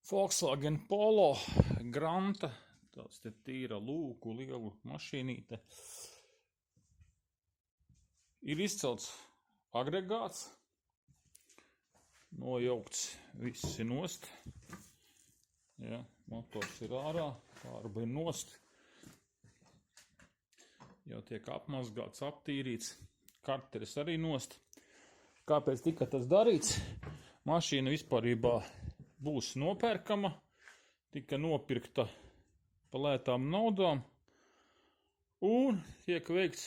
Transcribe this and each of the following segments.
Volkswagen Polo Granta, tāds te tīra lūku lielu mašīnīte. Ir izcelts agregāts, nojaukts viss ir nost. Ja, motors ir ārā, pārba ir nost. Jau tiek apmazgāts, aptīrīts, karteris arī nost. Kāpēc tika tas darīts? Mašīna vispārībā būs nopērkama, tika nopirkta pa lētām naudām un tiek veikts,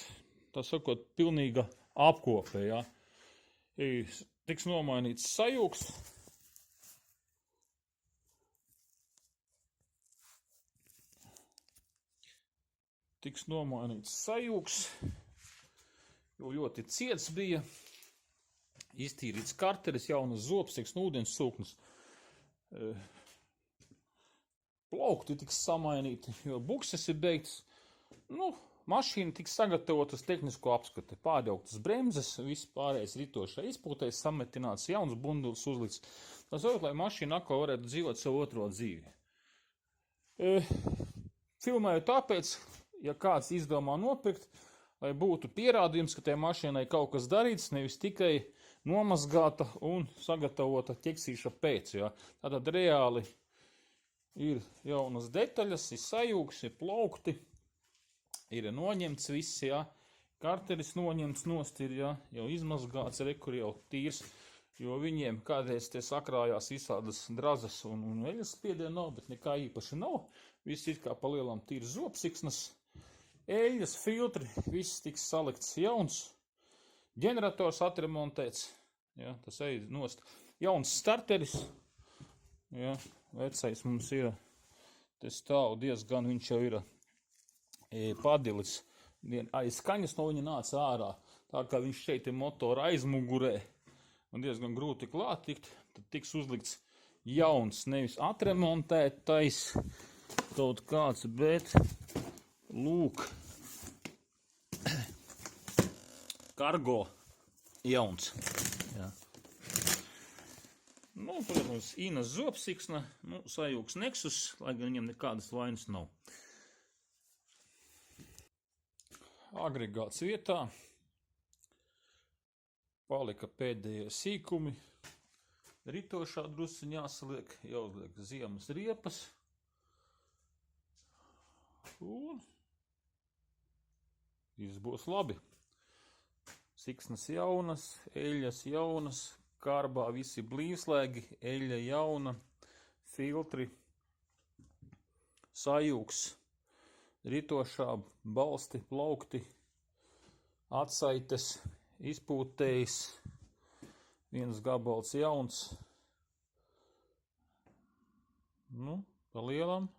tā sakot, pilnīga apkope, ja. Tiks nomainīts sajūgs, jo ļoti ciets bija, iztīrīts karteris, jaunas zobsiks, ūdens sūknis. Plaukti tiks samainīti, jo bukses ir beigts. Mašīna tiks sagatavot uz tehnisko apskati, pārjauktas bremzes, viss pārējais ritošai izpūtais, sametināts, jauns bundulis uzlikts. Tas jau, lai mašīna atkal varētu dzīvot savu otro dzīvi. Filmēju tāpēc, ja kāds izdomā nopirkt, lai būtu pierādījums, ka tajā mašīnai kaut kas darīts, nevis tikai nomazgāta un sagatavota ķeksīša pēc. Ja. Tātad reāli ir jaunas detaļas, ir sajūgs, ir plaukti, ir noņemts viss, ja. Karteris noņemts nost ir, ja, jau izmazgāts, rekur jau tīrs, jo viņiem kādreiz te sakrājās visādas drazas un eļas spiediena nav, bet nekā īpaši nav. Viss ir kā pa lielām tīrs zobsiksnas, eļas, filtri, viss tiks salikts jauns. Ģenerators atremontēts, ja, tas ej nost. Jauns starteris, ja, vecais mums ir, te stāv diezgan, viņš jau ir padilis. Aiz skaņas no viņa nāca ārā, tā kā viņš šeit ir motora aizmugurē un diezgan grūti klāt tikt, tad tiks uzlikts jauns, nevis atremontētais kaut kāds, bet lūk, kargo jauns. Ja. Protams, Inas zobsiksna, sajūgs Nexus, lai gan viņam nekādas vainas nav. Agregāts vietā, palika pēdējie sīkumi, ritošā drusciņā jāsaliek, jāuzliek ziemas riepas, un viss būs labi. Siksnas jaunas, eļas jaunas, kārbā visi blīvslēgi, eļa jauna, filtri, sajūgs, ritošā balsti, plaukti, atsaites, izpūtējs, viens gabals jauns. Pa lielam,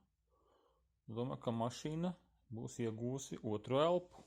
domāju, ka mašīna būs iegūsi otru elpu.